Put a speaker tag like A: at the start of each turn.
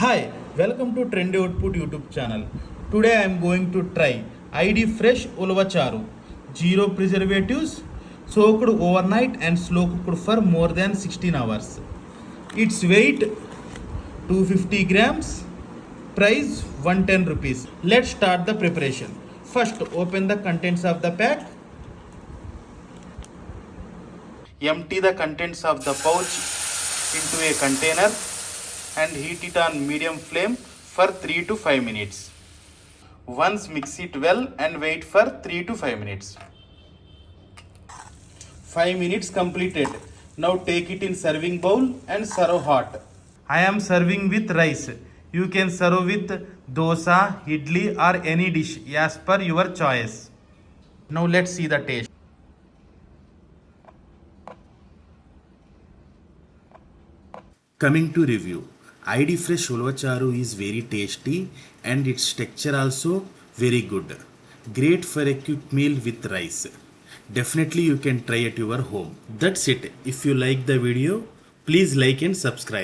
A: Hi, welcome to Trendy Output YouTube channel. Today I am going to try ID Fresh Ulavacharu. Zero preservatives, soaked overnight and slow cooked for more than 16 hours. Its weight 250 grams, price 110 rupees. Let's start the preparation. First, open the contents of the pack. Empty the contents of the pouch into a container and heat it on medium flame for 3 to 5 minutes. Once mix it well and wait for 3 to 5 minutes. 5 minutes completed. Now take it in serving bowl and serve hot. I am serving with rice. You can serve with dosa, idli or any dish as per your choice. Now let's see the taste.
B: Coming to review, ID Fresh Ulavacharu is very tasty and its texture also very good. Great for a quick meal with rice. Definitely you can try at your home. That's it. If you like the video, please like and subscribe.